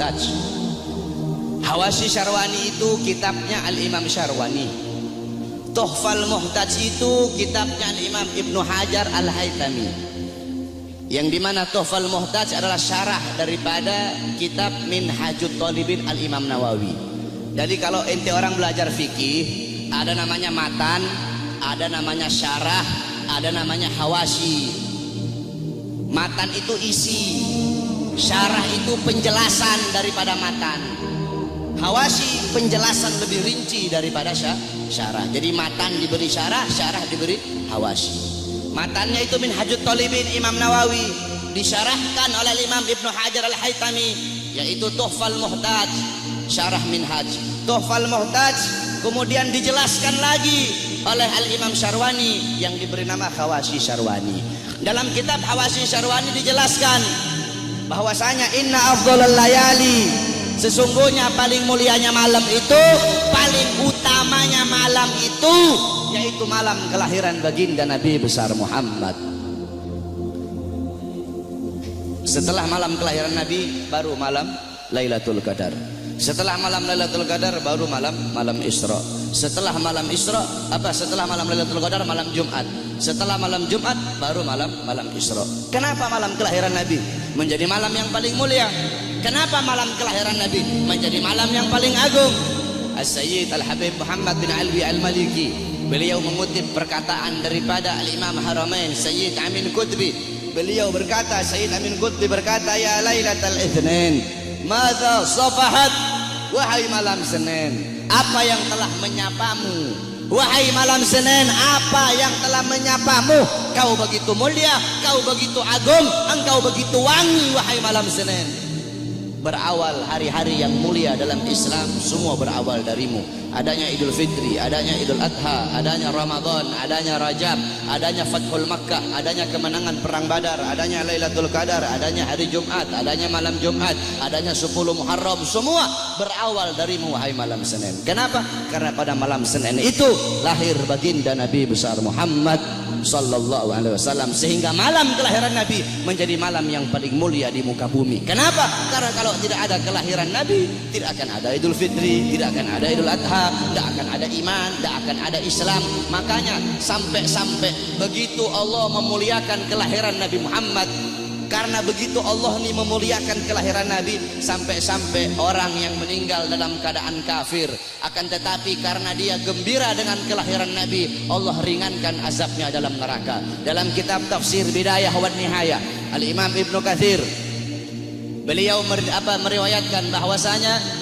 Muhtaj. Hawashi Syarwani itu kitabnya Al-Imam Syarwani. Tuhfal Muhtaj itu kitabnya Al-Imam Ibnu Hajar Al-Haytami, yang dimana Tuhfal Muhtaj adalah syarah daripada kitab Minhajut Thalibin Al-Imam Nawawi. Jadi kalau ente orang belajar fikih, ada namanya matan, ada namanya syarah, ada namanya hawashi. Matan itu isi, syarah itu penjelasan daripada matan, hawashi penjelasan lebih rinci daripada syarah. Jadi matan diberi syarah, syarah diberi hawashi. Matannya itu Minhajut Thalibin Imam Nawawi, disyarahkan oleh Imam Ibnu Hajar Al-Haytami, yaitu Tuhfal Muhtaj, syarah Minhaj. Tuhfal Muhtaj kemudian dijelaskan lagi oleh Al-Imam Syarwani yang diberi nama Hawashi Syarwani. Dalam kitab Hawashi Syarwani dijelaskan bahwasanya inna afdhalal layali, sesungguhnya paling mulianya malam itu, paling utamanya malam itu, yaitu malam kelahiran baginda Nabi besar Muhammad. Setelah malam kelahiran Nabi baru malam Lailatul Qadar. Setelah malam Lailatul Qadar baru malam Isra. Setelah malam Isra setelah malam Lailatul Qadar malam Jumat. Setelah malam Jumat baru malam Isra. Kenapa malam kelahiran Nabi menjadi malam yang paling mulia? Kenapa malam kelahiran Nabi menjadi malam yang paling agung? As-Sayyid Al-Habib Muhammad bin Alwi Al-Maliki, beliau mengutip perkataan daripada Al-Imam Haramain Sayyid Amin Qutbi. Beliau berkata, Sayyid Amin Qutbi berkata, ya Lailatul Itsnin, madza safahat, wahai malam Senin, apa yang telah menyapamu? Wahai malam Senin, apa yang telah menyapamu? Kau begitu mulia, kau begitu agung, engkau begitu wangi, wahai malam Senin. Berawal hari-hari yang mulia dalam Islam, semua berawal darimu. Adanya Idul Fitri, adanya Idul Adha, adanya Ramadan, adanya Rajab, adanya Fathul Makkah, adanya kemenangan Perang Badar, adanya Lailatul Qadar, adanya hari Jumat, adanya malam Jumat, adanya 10 Muharram, semua berawal darimu wahai malam Senin. Kenapa? Karena pada malam Senin itu lahir baginda Nabi besar Muhammad sallallahu alaihi wasallam, sehingga malam kelahiran Nabi menjadi malam yang paling mulia di muka bumi. Kenapa? Karena kalau tidak ada kelahiran Nabi, tidak akan ada Idul Fitri, tidak akan ada Idul Adha, tidak akan ada iman, tidak akan ada Islam. Makanya sampai begitu Allah memuliakan kelahiran Nabi Muhammad, karena begitu Allah ini memuliakan kelahiran Nabi, sampai orang yang meninggal dalam keadaan kafir, akan tetapi karena dia gembira dengan kelahiran Nabi, Allah ringankan azabnya dalam neraka. Dalam kitab tafsir Bidayah wa Nihayah, Al-Imam Ibnu Katsir, beliau meriwayatkan bahwasanya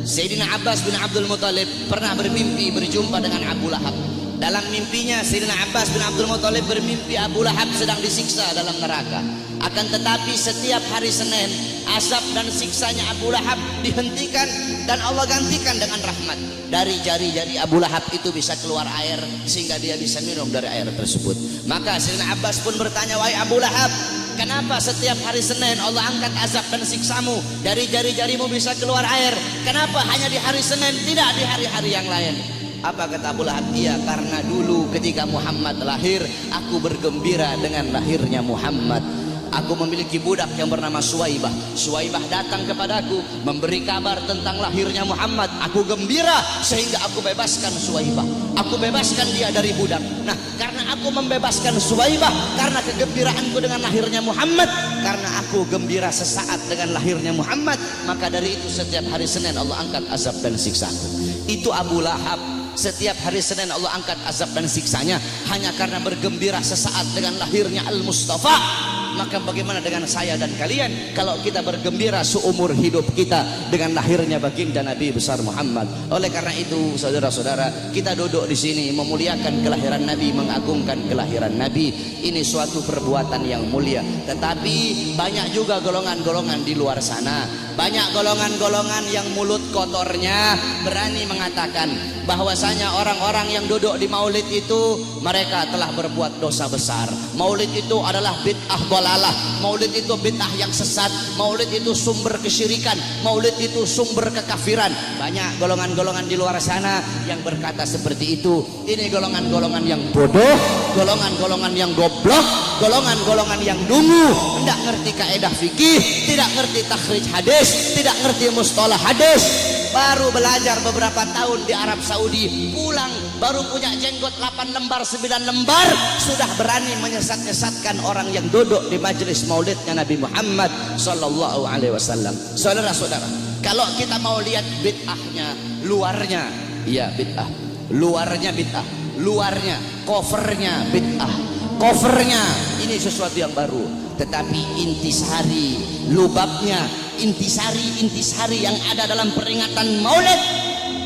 Sayyidina Abbas bin Abdul Muthalib pernah bermimpi berjumpa dengan Abu Lahab. Dalam mimpinya Sayyidina Abbas bin Abdul Muthalib bermimpi Abu Lahab sedang disiksa dalam neraka. Akan tetapi setiap hari Senin, azab dan siksanya Abu Lahab dihentikan dan Allah gantikan dengan rahmat. Dari jari-jari Abu Lahab itu bisa keluar air sehingga dia bisa minum dari air tersebut. Maka Sayyidina Abbas pun bertanya, wahai Abu Lahab, kenapa setiap hari Senin Allah angkat azab dan siksamu? Dari jari-jarimu bisa keluar air. Kenapa hanya di hari Senin, tidak di hari-hari yang lain? Apa kata Abu Lahab? Iya, karena dulu ketika Muhammad lahir, aku bergembira dengan lahirnya Muhammad. Aku memiliki budak yang bernama Suwaibah. Suwaibah datang kepadaku memberi kabar tentang lahirnya Muhammad. Aku gembira sehingga aku bebaskan Suwaibah. Aku bebaskan dia dari budak. Nah, karena aku membebaskan Suwaibah, karena kegembiraanku dengan lahirnya Muhammad, karena aku gembira sesaat dengan lahirnya Muhammad, maka dari itu setiap hari Senin Allah angkat azab dan siksaku. Itu Abu Lahab. Setiap hari Senin Allah angkat azab dan siksanya hanya karena bergembira sesaat dengan lahirnya Al-Mustafa. Maka bagaimana dengan saya dan kalian kalau kita bergembira seumur hidup kita dengan lahirnya baginda Nabi besar Muhammad? Oleh karena itu, saudara-saudara, kita duduk di sini memuliakan kelahiran Nabi, mengagungkan kelahiran Nabi. Ini suatu perbuatan yang mulia. Tetapi banyak juga golongan-golongan di luar sana, banyak golongan-golongan yang mulut kotornya berani mengatakan bahwasanya orang-orang yang duduk di maulid itu mereka telah berbuat dosa besar. Maulid itu adalah bid'ah dalalah. dalalah, maulid itu bid'ah yang sesat, maulid itu sumber kesyirikan, maulid itu sumber kekafiran. Banyak golongan-golongan di luar sana yang berkata seperti itu. Ini golongan-golongan yang bodoh, golongan-golongan yang goblok, golongan-golongan yang dungu, tidak ngerti kaidah fikih, tidak ngerti takhrij hadis, tidak ngerti mustalah hadis. Baru belajar beberapa tahun di Arab Saudi, pulang baru punya jenggot 8 lembar 9 lembar, sudah berani menyesat-nyesatkan orang yang duduk di majelis maulidnya Nabi Muhammad sallallahu alaihi wasallam. Saudara-saudara, kalau kita mau lihat bid'ahnya, luarnya iya bid'ah, luarnya bid'ah, luarnya covernya bid'ah, covernya ini sesuatu yang baru, tetapi intisari, lubabnya, intisari yang ada dalam peringatan maulid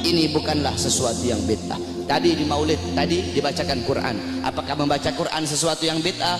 ini bukanlah sesuatu yang bid'ah. Tadi di maulid tadi dibacakan Quran. Apakah membaca Quran sesuatu yang bid'ah?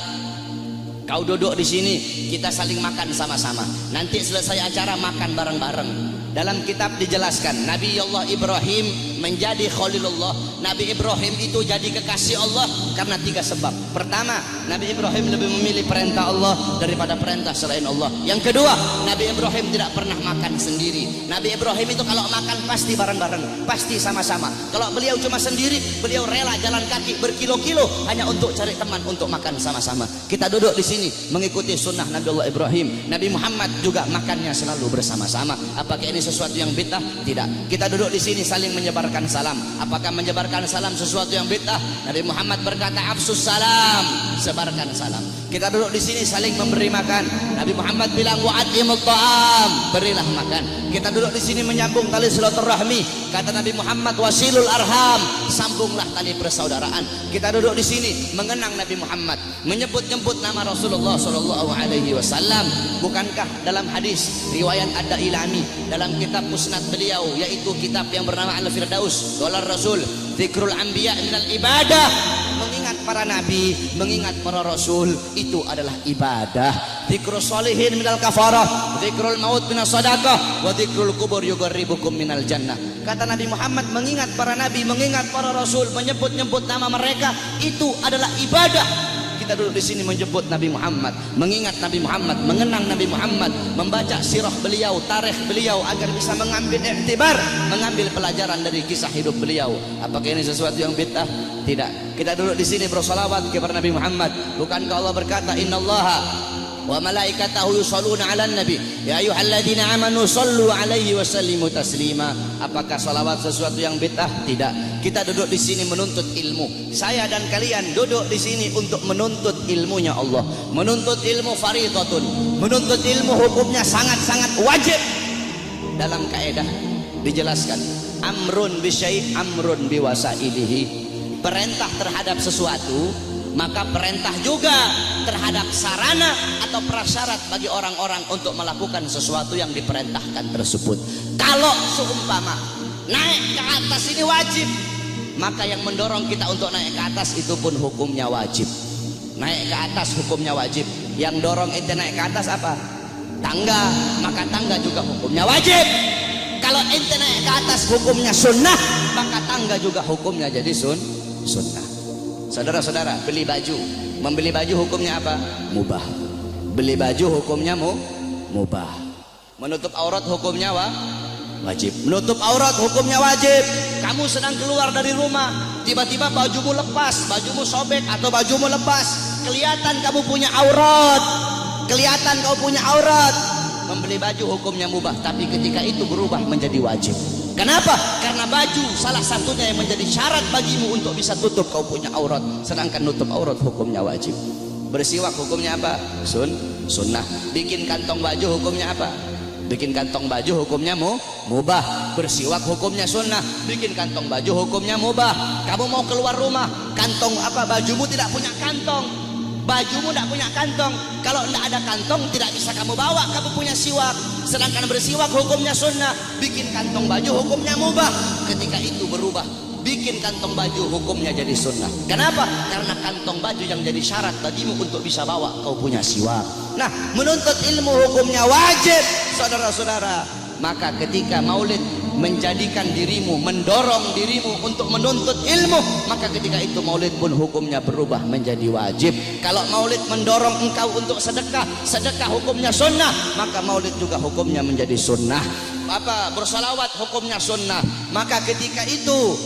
Kau duduk di sini, kita saling makan sama-sama. Nanti selesai acara makan bareng-bareng. Dalam kitab dijelaskan Nabi Allah Ibrahim menjadi Khalilullah. Nabi Ibrahim itu jadi kekasih Allah karena 3 sebab. Pertama, Nabi Ibrahim lebih memilih perintah Allah daripada perintah selain Allah. Yang kedua, Nabi Ibrahim tidak pernah makan sendiri. Nabi Ibrahim itu kalau makan pasti bareng-bareng, pasti sama-sama. Kalau beliau cuma sendiri, beliau rela jalan kaki berkilo-kilo hanya untuk cari teman untuk makan sama-sama. Kita duduk di sini mengikuti sunnah Nabi Allah Ibrahim. Nabi Muhammad juga makannya selalu bersama-sama. Apakah ini sesuatu yang bid'ah? Tidak. Kita duduk di sini saling menyebarkan salam. Apakah menyebarkan salam sesuatu yang bid'ah? Nabi Muhammad berkata afsus salam, sebarkan salam. Kita duduk di sini saling memberi makan. Nabi Muhammad bilang wa'atimut ta'am, berilah makan. Kita duduk di sini menyambung tali silaturahmi. Kata Nabi Muhammad wasilul arham, sambunglah tali persaudaraan. Kita duduk di sini mengenang Nabi Muhammad, menyebut-nyebut nama Rasulullah sallallahu alaihi wasallam. Bukankah dalam hadis riwayat Ad-Dailami dalam kitab musnad beliau, yaitu kitab yang bernama Al-Firdaus, qala Rasul dzikrul anbiya minal ibadah, mengingat para nabi, mengingat para rasul itu adalah ibadah. Dzikrus sholihin minal kafarah, dzikrul maut minas sadaqah, wa dzikrul kubur yuqarribukum minal jannah. Kata Nabi Muhammad, mengingat para nabi, mengingat para rasul, menyebut-nyebut nama mereka itu adalah ibadah. Kita duduk di sini menyebut Nabi Muhammad, mengingat Nabi Muhammad, mengenang Nabi Muhammad, membaca sirah beliau, tarikh beliau agar bisa mengambil iktibar, mengambil pelajaran dari kisah hidup beliau. Apakah ini sesuatu yang bid'ah? Tidak. Kita duduk di sini bersolawat kepada Nabi Muhammad. Bukankah Allah berkata innallaha wa malaikatahu yusholluna 'alan nabi ya ayyuhalladzina amanu shollu 'alaihi wa sallimu taslima. Apakah salawat sesuatu yang bid'ah? Tidak. Kita duduk di sini menuntut ilmu. Saya dan kalian duduk di sini untuk menuntut ilmunya Allah. Menuntut ilmu fardhatun. Menuntut ilmu hukumnya sangat-sangat wajib. Dalam kaidah dijelaskan amrun bisyai' amrun biwasailihi. Perintah terhadap sesuatu, maka perintah juga terhadap sarana atau prasyarat bagi orang-orang untuk melakukan sesuatu yang diperintahkan tersebut. Kalau seumpama naik ke atas ini wajib, maka yang mendorong kita untuk naik ke atas itu pun hukumnya wajib. Naik ke atas hukumnya wajib. Yang dorong ente naik ke atas apa? Tangga, maka tangga juga hukumnya wajib. Kalau ente naik ke atas hukumnya sunnah, maka tangga juga hukumnya jadi sunnah. Saudara-saudara, beli baju, membeli baju hukumnya apa? Mubah. Beli baju hukumnya mubah. Menutup aurat hukumnya wajib. Menutup aurat hukumnya wajib. Kamu sedang keluar dari rumah, tiba-tiba bajumu lepas, bajumu sobek atau bajumu lepas, kelihatan kamu punya aurat, kelihatan kamu punya aurat. Membeli baju hukumnya mubah, tapi ketika itu berubah menjadi wajib. Kenapa? Karena baju salah satunya yang menjadi syarat bagimu untuk bisa tutup kau punya aurat, sedangkan nutup aurat hukumnya wajib. Bersiwak hukumnya apa? Sunnah. Bikin kantong baju hukumnya apa? Bikin kantong baju hukumnya mubah. Bersiwak hukumnya sunnah. Bikin kantong baju hukumnya mubah. Kamu mau keluar rumah, kantong apa? Bajumu tidak punya kantong. Bajumu tidak punya kantong. Kalau tidak ada kantong tidak bisa kamu bawa. Kamu punya siwak. Sedangkan bersiwak hukumnya sunnah. Bikin kantong baju hukumnya mubah. Ketika itu berubah, bikin kantong baju hukumnya jadi sunnah. Kenapa? Karena kantong baju yang jadi syarat bagimu untuk bisa bawa kau punya siwak. Nah, menuntut ilmu hukumnya wajib, saudara-saudara. Maka ketika maulid menjadikan dirimu, mendorong dirimu untuk menuntut ilmu, maka ketika itu maulid pun hukumnya berubah menjadi wajib. Kalau maulid mendorong engkau untuk sedekah, sedekah hukumnya sunnah, maka maulid juga hukumnya menjadi sunnah. Bersolawat hukumnya sunnah, maka ketika itu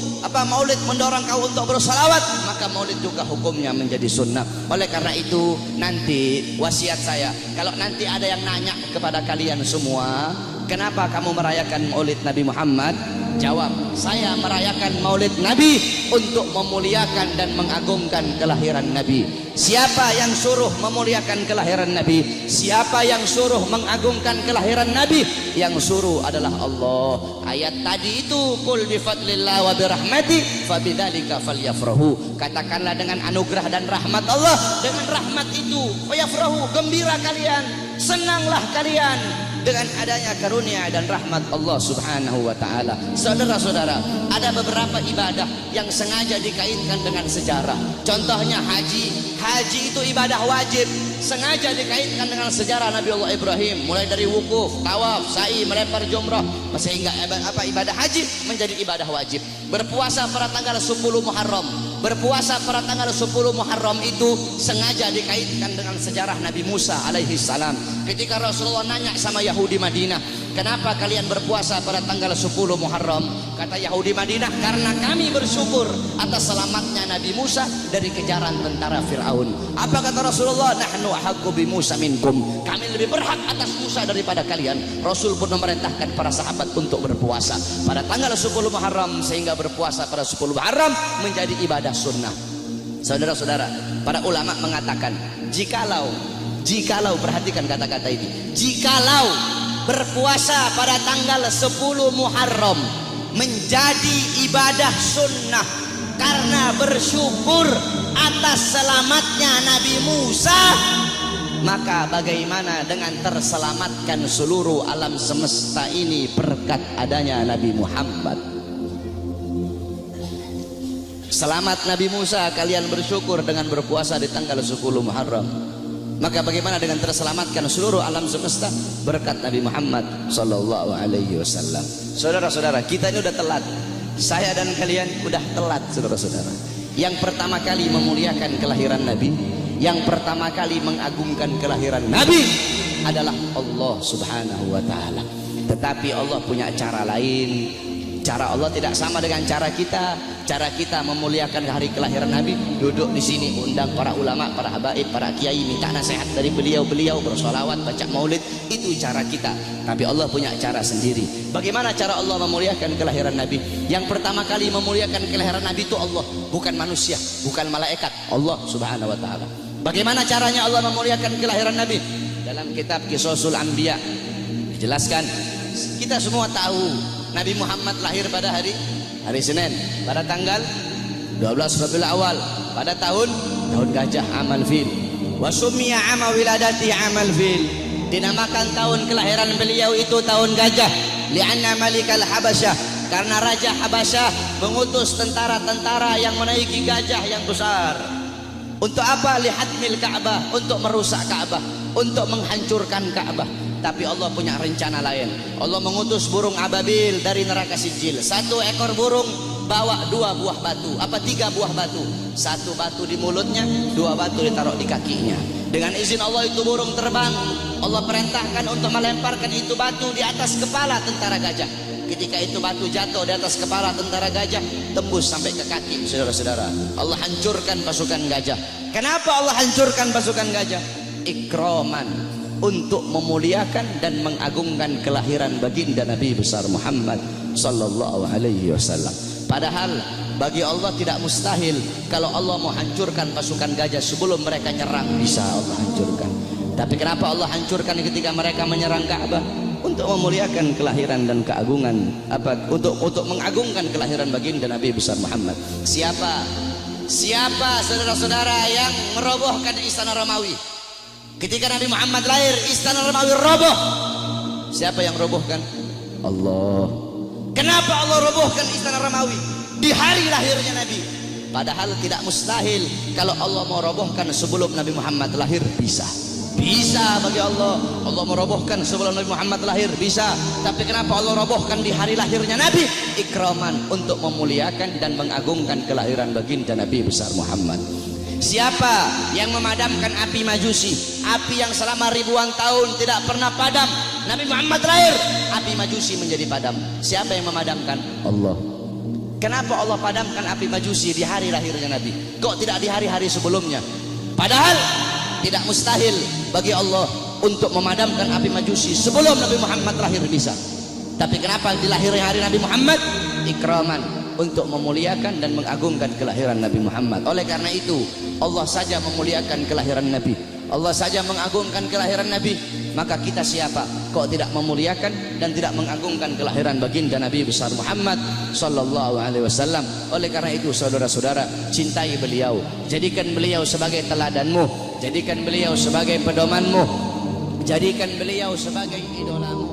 maulid mendorong kau untuk bersolawat, maka maulid juga hukumnya menjadi sunnah. Oleh karena itu nanti wasiat saya, kalau nanti ada yang nanya kepada kalian semua, kenapa kamu merayakan maulid Nabi Muhammad? Jawab, saya merayakan maulid Nabi untuk memuliakan dan mengagungkan kelahiran Nabi. Siapa yang suruh memuliakan kelahiran Nabi? Siapa yang suruh mengagungkan kelahiran Nabi? Yang suruh adalah Allah. Ayat tadi itu, qul bi fadlillah wa bi rahmati fabidzalika falyafrahu. Katakanlah dengan anugerah dan rahmat Allah, dengan rahmat itu fayafrahu, gembira kalian, senanglah kalian dengan adanya karunia dan rahmat Allah Subhanahu wa taala. Saudara-saudara, ada beberapa ibadah yang sengaja dikaitkan dengan sejarah. Contohnya haji. Haji itu ibadah wajib, sengaja dikaitkan dengan sejarah Nabi Allah Ibrahim, mulai dari wukuf, tawaf, sa'i, melempar jumrah, sehingga ibadah haji menjadi ibadah wajib. Berpuasa pada tanggal 10 Muharram. Berpuasa pada tanggal 10 Muharram itu sengaja dikaitkan dengan sejarah Nabi Musa alaihi salam. Ketika Rasulullah nanya sama Yahudi Madinah, kenapa kalian berpuasa pada tanggal 10 Muharram? Kata Yahudi Madinah, karena kami bersyukur atas selamatnya Nabi Musa dari kejaran tentara Fir'aun. Apa kata Rasulullah? Nahnu ahaqqu bi Musa minkum. Kami lebih berhak atas Musa daripada kalian. Rasul pun memerintahkan para sahabat untuk berpuasa pada tanggal 10 Muharram, sehingga berpuasa pada 10 Muharram menjadi ibadah sunnah. Saudara-saudara, para ulama mengatakan, jikalau perhatikan kata-kata ini, jikalau berpuasa pada tanggal 10 Muharram menjadi ibadah sunnah karena bersyukur atas selamatnya Nabi Musa, maka bagaimana dengan terselamatkan seluruh alam semesta ini berkat adanya Nabi Muhammad? Selamat Nabi Musa, kalian bersyukur dengan berpuasa di tanggal 10 Muharram. Maka bagaimana dengan terselamatkan seluruh alam semesta berkat Nabi Muhammad sallallahu alaihi wasallam. Saudara-saudara, kita ini udah telat. Saya dan kalian udah telat, saudara-saudara. Yang pertama kali memuliakan kelahiran Nabi, yang pertama kali mengagungkan kelahiran Nabi adalah Allah Subhanahu wa taala. Tetapi Allah punya cara lain. Cara Allah tidak sama dengan cara kita. Cara kita memuliakan hari kelahiran Nabi, duduk di sini, undang para ulama, para habaib, para kiai, minta nasihat dari beliau-beliau, bersolawat, baca maulid. Itu cara kita. Tapi Allah punya cara sendiri. Bagaimana cara Allah memuliakan kelahiran Nabi? Yang pertama kali memuliakan kelahiran Nabi itu Allah, bukan manusia, bukan malaikat, Allah Subhanahu wa taala. Bagaimana caranya Allah memuliakan kelahiran Nabi? Dalam kitab Qisasul Anbiya dijelaskan. Kita semua tahu Nabi Muhammad lahir pada hari Senin, pada tanggal 12 Rabiul Awal, pada tahun gajah, amal fil. Wa summiya ama wiladati amal fil. Dinamakan tahun kelahiran beliau itu tahun gajah, li'anna malikal Habasyah, karena raja Habasyah mengutus tentara-tentara yang menaiki gajah yang besar. Untuk apa? Lihadmil Ka'bah, untuk merusak Ka'bah, untuk menghancurkan Ka'bah. Tapi Allah punya rencana lain. Allah mengutus burung ababil dari neraka Sijil. Satu ekor burung bawa 2 buah batu, 3 buah batu. 1 batu di mulutnya, 2 batu ditaruh di kakinya. Dengan izin Allah itu burung terbang. Allah perintahkan untuk melemparkan itu batu di atas kepala tentara gajah. Ketika itu batu jatuh di atas kepala tentara gajah, tembus sampai ke kaki, saudara-saudara. Allah hancurkan pasukan gajah. Kenapa Allah hancurkan pasukan gajah? Ikroman, untuk memuliakan dan mengagungkan kelahiran baginda Nabi besar Muhammad sallallahu alaihi wasallam. Padahal bagi Allah tidak mustahil. Kalau Allah mau hancurkan pasukan gajah sebelum mereka nyerang, bisa Allah hancurkan. Tapi kenapa Allah hancurkan ketika mereka menyerang Ka'bah? Untuk memuliakan kelahiran dan keagungan, untuk mengagungkan kelahiran baginda Nabi besar Muhammad. Siapa saudara-saudara yang merobohkan istana Romawi? Ketika Nabi Muhammad lahir, istana Romawi roboh. Siapa yang robohkan? Allah. Kenapa Allah robohkan istana Romawi di hari lahirnya Nabi? Padahal tidak mustahil. Kalau Allah mau robohkan sebelum Nabi Muhammad lahir, bisa. Bisa bagi Allah. Allah merobohkan sebelum Nabi Muhammad lahir, bisa. Tapi kenapa Allah robohkan di hari lahirnya Nabi? Ikraman, untuk memuliakan dan mengagungkan kelahiran baginda Nabi besar Muhammad. Siapa yang memadamkan api Majusi, api yang selama ribuan tahun tidak pernah padam? Nabi Muhammad lahir, api Majusi menjadi padam. Siapa yang memadamkan? Allah. Kenapa Allah padamkan api Majusi di hari lahirnya Nabi? Kok tidak di hari-hari sebelumnya? Padahal tidak mustahil bagi Allah untuk memadamkan api Majusi sebelum Nabi Muhammad lahir, bisa. Tapi kenapa di lahirnya hari Nabi Muhammad? Ikraman, untuk memuliakan dan mengagungkan kelahiran Nabi Muhammad. Oleh karena itu Allah saja memuliakan kelahiran Nabi, Allah saja mengagungkan kelahiran Nabi. Maka kita siapa kok tidak memuliakan dan tidak mengagungkan kelahiran baginda Nabi besar Muhammad sallallahu alaihi wasallam. Oleh karena itu saudara-saudara, cintai beliau, jadikan beliau sebagai teladanmu, jadikan beliau sebagai pedomanmu, jadikan beliau sebagai idolamu.